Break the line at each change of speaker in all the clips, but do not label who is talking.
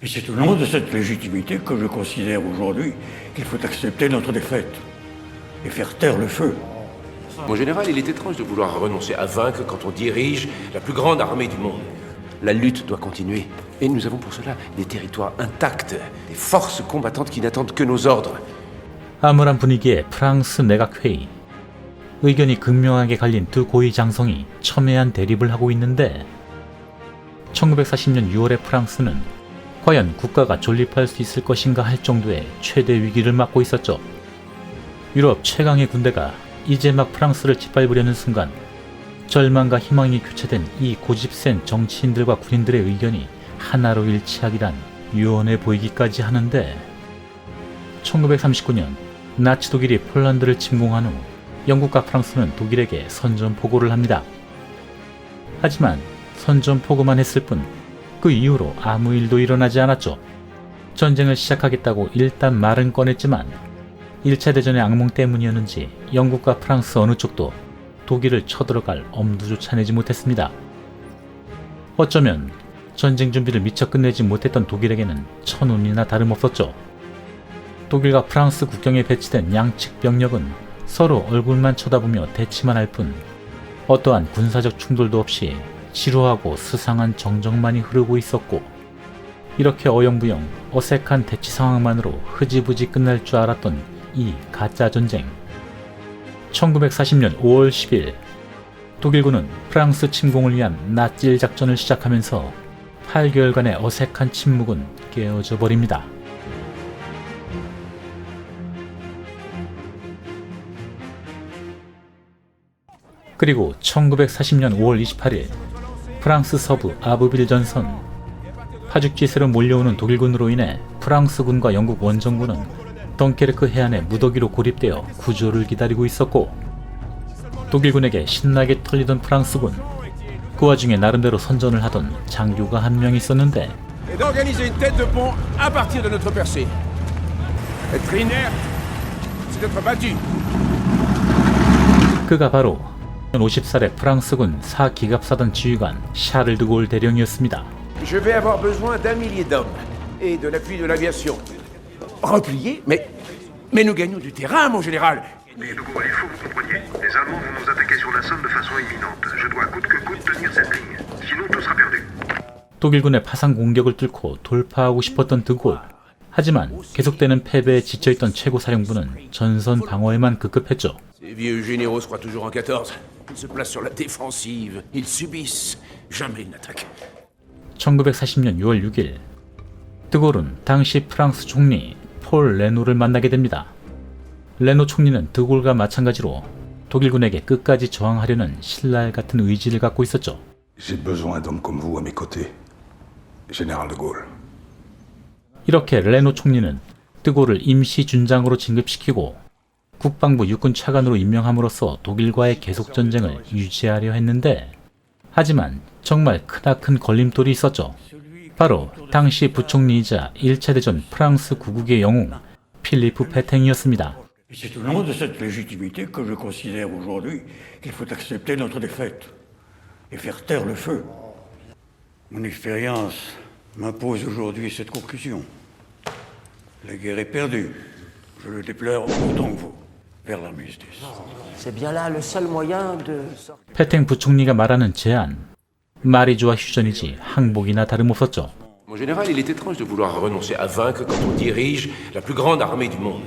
Et c'est au nom de cette légitimité que je considère aujourd'hui qu'il faut accepter notre défaite et faire taire le feu.
Mon général, il est étrange de vouloir renoncer à vaincre quand on dirige la plus grande armée du monde. La lutte doit continuer. Et nous avons pour cela des territoires intacts, des forces combattantes qui n'attendent que nos ordres.
암울한 분위기의 프랑스 내각회의. 의견이 극명하게 갈린 두 고위 장성이 첨예한 대립을 하고 있는데 1940년 6월의 프랑스는 과연 국가가 존립할 수 있을 것인가 할 정도의 최대 위기를 맞고 있었죠. 유럽 최강의 군대가 이제 막 프랑스를 짓밟으려는 순간 절망과 희망이 교차된 이 고집센 정치인들과 군인들의 의견이 하나로 일치하기란 유언해 보이기까지 하는데 1939년 나치 독일이 폴란드를 침공한 후 영국과 프랑스는 독일에게 선전포고를 합니다. 하지만 선전포고만 했을 뿐 그 이후로 아무 일도 일어나지 않았죠. 전쟁을 시작하겠다고 일단 말은 꺼냈지만 1차 대전의 악몽 때문이었는지 영국과 프랑스 어느 쪽도 독일을 쳐들어갈 엄두조차 내지 못했습니다. 어쩌면 전쟁 준비를 미처 끝내지 못했던 독일에게는 천운이나 다름없었죠. 독일과 프랑스 국경에 배치된 양측 병력은 서로 얼굴만 쳐다보며 대치만 할 뿐 어떠한 군사적 충돌도 없이 지루하고 스상한 정적만이 흐르고 있었고 이렇게 어영부영 어색한 대치 상황만으로 흐지부지 끝날 줄 알았던 이 가짜 전쟁. 1940년 5월 10일 독일군은 프랑스 침공을 위한 낫질 작전을 시작하면서 8개월간의 어색한 침묵은 깨어져 버립니다. 그리고 1940년 5월 28일 프랑스 서부 아브빌 전선. 파죽지세로 몰려오는 독일군으로 인해 프랑스군과 영국 원정군은 덩케르크 해안의 무더기로 고립되어 구조를 기다리고 있었고 독일군에게 신나게 털리던 프랑스군. 그 와중에 나름대로 선전을 하던 장교가 한 명 있었는데 그가 바로 50살의 프랑스군 4기갑사단 지휘관 샤를 드골 대령이었습니다.
Je vais avoir besoin d'un millier d'hommes et de l'appui de l'aviation. Repliés, mais nous gagnons du terrain, mon général.
Mais de Gaulle, il faut que vous compreniez. Les Allemands vont nous attaquer sur la Somme de façon imminente. Je dois coûte que coûte tenir cette ligne. Sinon, tout sera perdu.
독일군의 파상 공격을 뚫고 돌파하고 싶었던 드골. 하지만 계속되는 패배에 지쳐있던 최고사령부는 전선 방어에만 급급했죠.
Ces vieux généraux se croient toujours en 14. Ils se placent sur la défensive. Ils subissent. Jamais ils n'attaquent.
1940년 6월 6일 드골은 당시 프랑스 총리 폴 레노를 만나게 됩니다. 레노 총리는 드골과 마찬가지로 독일군에게 끝까지 저항하려는 신랄 같은 의지를 갖고 있었죠.
J'ai besoin d'hommes comme vous à mes côtés, général de Gaulle.
이렇게 레노 총리는 드골을 임시 준장으로 진급시키고 국방부 육군 차관으로 임명함으로써 독일과의 계속 전쟁을 유지하려 했는데 하지만 정말 크나큰 걸림돌이 있었죠. 바로 당시 부총리이자 1차 대전 프랑스 구국의 영웅 필리프 페탱이었습니다.
Et c'est au nom de cette légitimité que je considère aujourd'hui qu'il faut accepter notre défaite et faire taire le feu. Mon expérience m'impose aujourd'hui cette conclusion. La guerre est perdue. Je le déplore autant que vous. vers l'armistice.
C'est bien là le seul moyen de sortir.
페탱 부총리가 말하는 제안, 말이 좋아 휴전이지 항복이나 다름없었죠.
Mon général, il est étrange de vouloir renoncer à vaincre quand on dirige la plus grande armée du monde.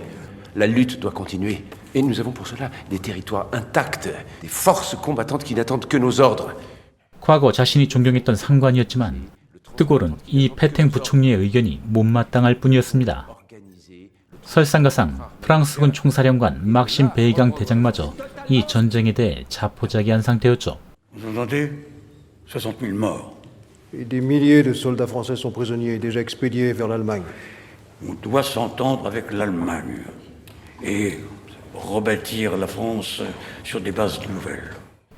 La lutte doit continuer. Et nous avons pour cela des territoires intacts, des forces combattantes qui n'attendent que nos ordres.
과거 자신이 존경했던 상관이었지만 드골은 이 페탱 부총리의 의견이 못마땅할 뿐이었습니다. 설상가상 프랑스군 총사령관 막심 베이강 대장마저 이 전쟁에 대해 자포자기한 상태였죠.
Vous entendez 60 000 morts.
Et des milliers de soldats français sont prisonniers, déjà expédiés vers l'Allemagne.
On doit s'entendre avec l'Allemagne et rebâtir la France sur des bases nouvelles.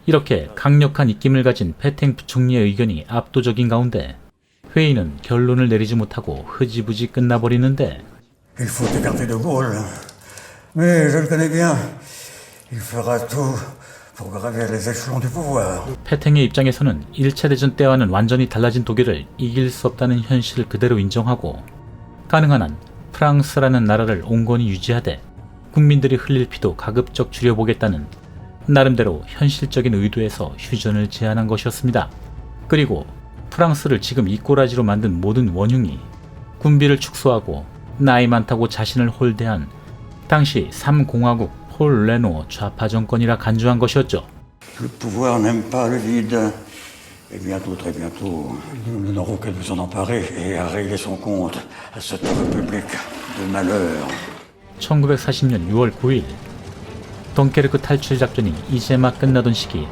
이렇게 강력한 입김을 가진 페탱 부총리의 의견이 압도적인 가운데 회의는 결론을 내리지 못하고 흐지부지 끝나버리는데
Il faut écarter de Gaulle, mais je le connais bien. Il fera tout pour graver les échelons du pouvoir.
페탱의 입장에서는 1차 대전 때와는 완전히 달라진 독일을 이길 수 없다는 현실을 그대로 인정하고 가능한 한 프랑스라는 나라를 온건히 유지하되 국민들이 흘릴 피도 가급적 줄여보겠다는 나름대로 현실적인 의도에서 휴전을 제안한 것이었습니다. 그리고 프랑스를 지금 이 꼬라지로 만든 모든 원흉이 군비를 축소하고 나이 많다고 자신을 홀대한 당시 3공화국 폴 레노 좌파 정권이라 간주한 것이었죠.
Le pouvoir n'aime pas le vide. Et bientôt, très bientôt, nous n'aurons qu'à nous en emparer et à régler son compte à cette république de malheur.
1940년 6월 9일 덩케르크 탈출 작전이 이제 막 끝나던 시기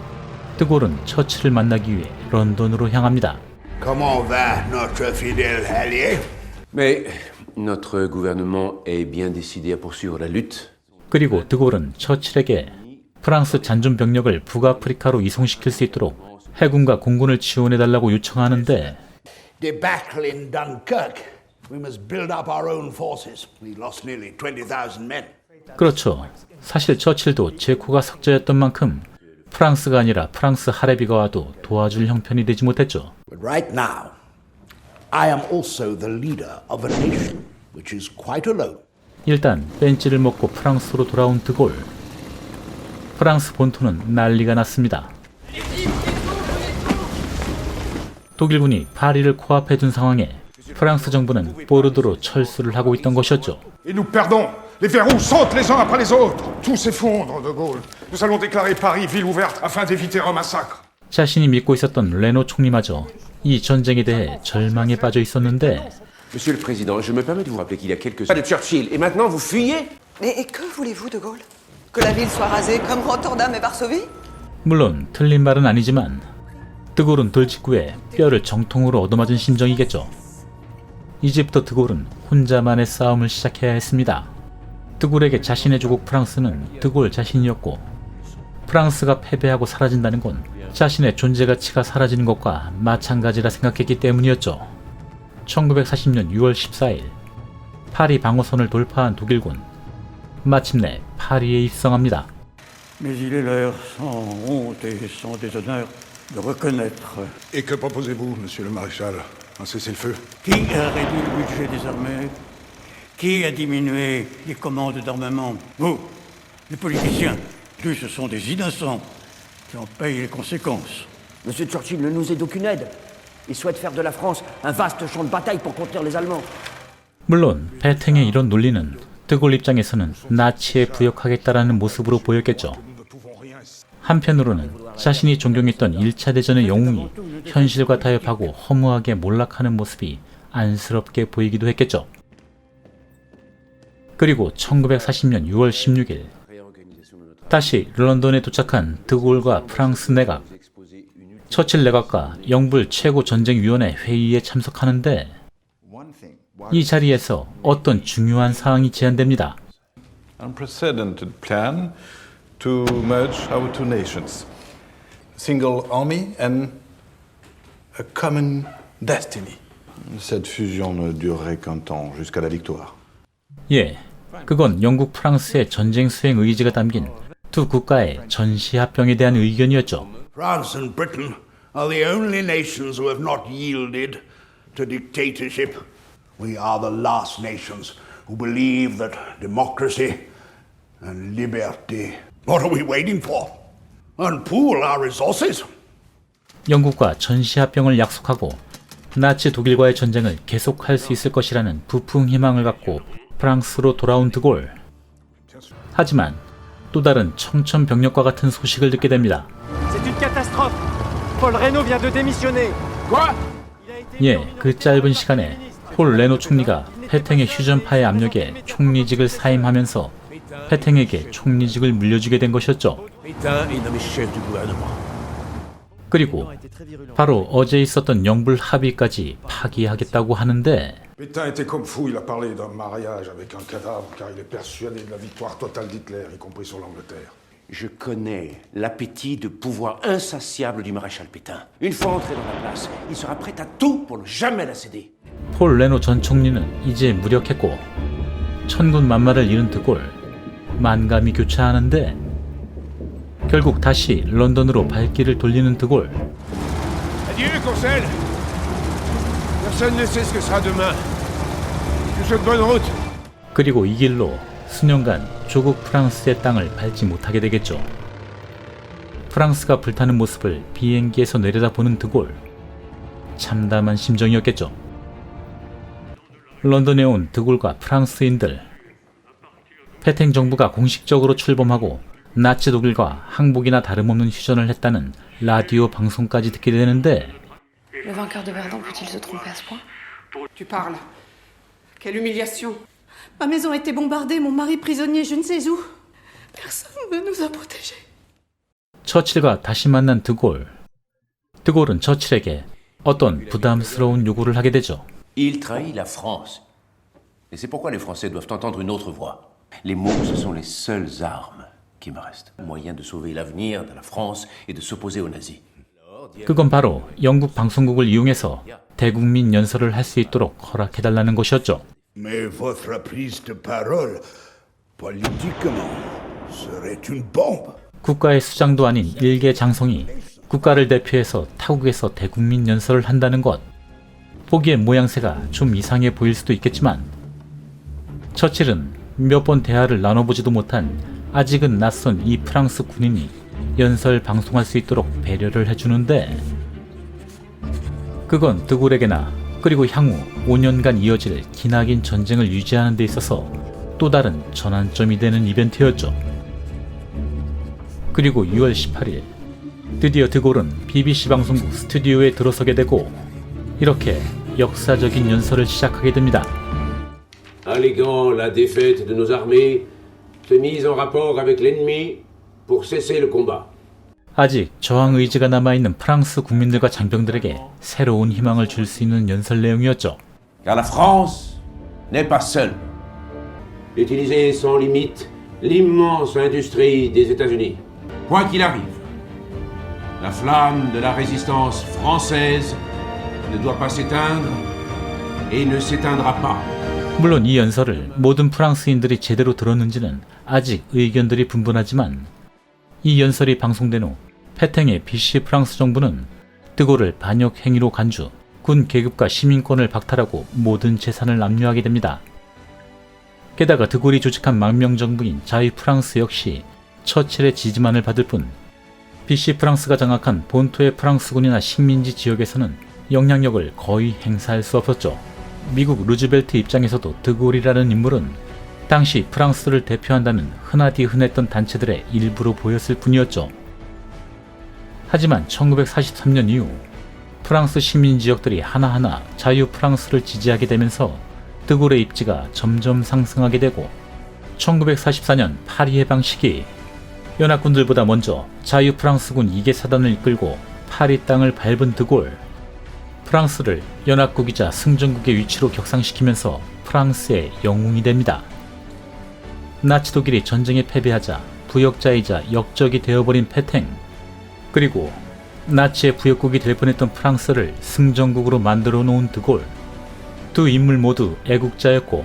드골은 처칠을 만나기 위해 런던으로 향합니다.
Comment va notre fidèle allié?
Mais notre gouvernement est bien décidé à poursuivre la lutte.
그리고 드골은 처칠에게 프랑스 잔존 병력을 북아프리카로 이송시킬 수 있도록 해군과 공군을 지원해달라고 요청하는데
Debacle in Dunkirk. We must build up our own forces. We lost nearly 20,000 men.
그렇죠. 사실 처칠도 제코가 석자였던 만큼 프랑스가 아니라 프랑스 하레비가 와도 도와줄 형편이 되지 못했죠.
But right now, I am also the leader of a nation which is quite alone.
일단 벤치를 먹고 프랑스로 돌아온 드골. 프랑스 본토는 난리가 났습니다. 독일군이 파리를 코앞에 둔 상황에 프랑스 정부는 보르도로 철수를 하고 있던 것이었죠.
Et nous perdons. Les verrous sautent les uns après les autres. Tout s'effondre, de Gaulle. Nous allons déclarer Paris ville ouverte afin d'éviter un massacre.
자신이 믿고 있었던 레노 총리마저 이 전쟁에 대해 절망에 빠져 있었는데
Monsieur le Président, je me permets de vous rappeler qu'il y a quelques années de Churchill, et maintenant vous fuyez?
Et que voulez-vous, de Gaulle? Que la ville soit rasée comme Rotterdam et Varsovie?
물론 틀린 말은 아니지만 드골은 돌직구에 뼈를 정통으로 얻어맞은 심정이겠죠. 이제부터 드골은 혼자만의 싸움을 시작해야 했습니다. 드골에게 자신의 조국 프랑스는 드골 자신이었고 프랑스가 패배하고 사라진다는 건 자신의 존재 가치가 사라지는 것과 마찬가지라 생각했기 때문이었죠. 1940년 6월 14일 파리 방어선을 돌파한 독일군 마침내 파리에 입성합니다.
Mais il est l'heure, sans honte et sans déshonneur, de reconnaître
Et que proposez-vous, monsieur le maréchal? Un cessez-le-feu?
qui a réduit le budget des armées, qui a diminué les commandes d'armement. Vous, les politiciens, tous ce sont des innocents qui en payent les conséquences.
Monsieur Churchill ne nous est d'aucune aide. Il souhaite faire de la France un vaste champ de bataille pour contenir les Allemands.
물론 페탱의 이런 논리는 드골 입장에서는 나치에 부역하겠다라는 모습으로 보였겠죠. 한편으로는 자신이 존경했던 1차 대전의 영웅이 현실과 타협하고 허무하게 몰락하는 모습이 안쓰럽게 보이기도 했겠죠. 그리고 1940년 6월 16일 다시 런던에 도착한 드골과 프랑스 내각, 처칠 내각과 영불 최고전쟁위원회 회의에 참석하는데 이 자리에서 어떤 중요한 사항이 제안됩니다.
Unprecedented plan to merge our two nations. Single army and a common destiny. Cette fusion ne durerait qu'un temps jusqu'à la victoire.
예, 그건 영국 프랑스의 전쟁 수행 의지가 담긴 두 국가의 전시합병에 대한 의견이었죠.
France and Britain are the only nations who have not yielded to dictatorship. We are the last nations who believe that democracy and liberty. What are we waiting for? And pool our resources.
영국과 전시합병을 약속하고 나치 독일과의 전쟁을 계속할 수 있을 것이라는 부푼 희망을 갖고 프랑스로 돌아온 드골. 하지만 또 다른 청천벽력과 같은 소식을 듣게 됩니다.
C'est une catastrophe. Paul Reynaud vient de démissionner.
Quoi?
예, 그 짧은 시간에 폴 레노 총리가 페탱의 휴전파의 압력에 총리직을 사임하면서 페탱에게 총리직을 물려주게 된 것이었죠. 그리고 바로 어제 있었던 영불 합의까지 파기하겠다고 하는데
Pétain était comme fou, il a parlé d'un mariage avec un cadavre car il est persuadé de la victoire totale d'Hitler, y compris sur l'Angleterre.
Je connais l'appétit de pouvoir insatiable du maréchal Pétain. Une fois entré dans la place, il sera prêt à tout pour ne jamais la céder.
폴 레노 전 총리는 이제 무력했고 천군 만마를 잃은 드골 만감이 교차하는데 결국 다시 런던으로 발길을 돌리는 드골.
Adieu, Courcelles. Personne ne sait ce que sera demain. Je vous souhaite bonne route.
그리고 이 길로 수년간 조국 프랑스의 땅을 밟지 못하게 되겠죠. 프랑스가 불타는 모습을 비행기에서 내려다보는 드골. 참담한 심정이었겠죠. 런던에 온 드골과 프랑스인들. 페탱 정부가 공식적으로 출범하고 나치 독일과 항복이나 다름없는 휴전을 했다는 라디오 방송까지 듣게 되는데
Le vainqueur de Verdun peut-il se tromper à ce point?
Tu parles. Quelle humiliation.
Ma maison a été bombardée, mon mari prisonnier je ne sais où. Personne ne nous a protégés.
처칠과 다시 만난 드골. 드골은 처칠에게 어떤 부담스러운 요구를 하게 되죠.
Il trahit la France. Et c'est pourquoi les Français doivent entendre une autre voix. Les mots, ce sont les seules armes qui me restent. Moyen de sauver l'avenir de la France et de s'opposer aux nazis.
그건 바로 영국 방송국을 이용해서 대국민 연설을 할 수 있도록 허락해달라는 것이었죠.
Mais votre prise de parole, politiquement, serait une bombe.
국가의 수장도 아닌 일개 장성이 국가를 대표해서 타국에서 대국민 연설을 한다는 것. 보기엔 모양새가 좀 이상해 보일 수도 있겠지만 처칠은 몇 번 대화를 나눠보지도 못한 아직은 낯선 이 프랑스 군인이 연설 방송할 수 있도록 배려를 해주는데 그건 드골에게나 그리고 향후 5년간 이어질 기나긴 전쟁을 유지하는 데 있어서 또 다른 전환점이 되는 이벤트였죠. 그리고 6월 18일 드디어 드골은 BBC 방송국 스튜디오에 들어서게 되고 이렇게 역사적인 연설을 시작하게 됩니다.
Alléguant la défaite de nos armées, s'est mise en rapport avec l'ennemi pour cesser le combat.
아직 저항 의지가 남아있는 프랑스 국민들과 장병들에게 새로운 희망을 줄 수 있는 연설 내용이었죠.
Car la France n'est pas seule. Utiliser sans limite l'immense industrie des États-Unis. Quoi qu'il arrive, la flamme de la résistance française ne doit pas s'éteindre et ne s'éteindra pas.
물론 이 연설을 모든 프랑스인들이 제대로 들었는지는 아직 의견들이 분분하지만 이 연설이 방송된 후 페탱의 비시 프랑스 정부는 드골을 반역 행위로 간주, 군 계급과 시민권을 박탈하고 모든 재산을 압류하게 됩니다. 게다가 드골이 조직한 망명정부인 자유 프랑스 역시 처칠의 지지만을 받을 뿐 비시 프랑스가 장악한 본토의 프랑스군이나 식민지 지역에서는 영향력을 거의 행사할 수 없었죠. 미국 루즈벨트 입장에서도 드골이라는 인물은 당시 프랑스를 대표한다는 흔하디 흔했던 단체들의 일부로 보였을 뿐이었죠. 하지만 1943년 이후 프랑스 시민 지역들이 하나하나 자유 프랑스를 지지하게 되면서 드골의 입지가 점점 상승하게 되고 1944년 파리 해방 시기 연합군들보다 먼저 자유 프랑스군 2개 사단을 이끌고 파리 땅을 밟은 드골. 프랑스를 연합국이자 승전국의 위치로 격상시키면서 프랑스의 영웅이 됩니다. 나치 독일이 전쟁에 패배하자 부역자이자 역적이 되어버린 페탱, 그리고 나치의 부역국이 될 뻔했던 프랑스를 승전국으로 만들어 놓은 드골. 두 인물 모두 애국자였고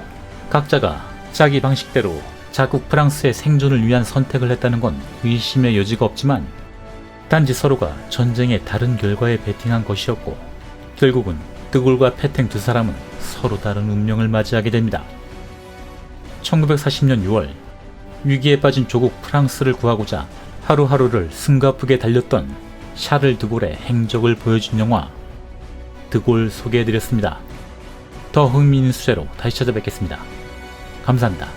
각자가 자기 방식대로 자국 프랑스의 생존을 위한 선택을 했다는 건 의심의 여지가 없지만 단지 서로가 전쟁의 다른 결과에 베팅한 것이었고 결국은 드골과 페탱 두 사람은 서로 다른 운명을 맞이하게 됩니다. 1940년 6월 위기에 빠진 조국 프랑스를 구하고자 하루하루를 숨가쁘게 달렸던 샤를 드골의 행적을 보여준 영화 드골 소개해드렸습니다. 더 흥미있는 수제로 다시 찾아뵙겠습니다. 감사합니다.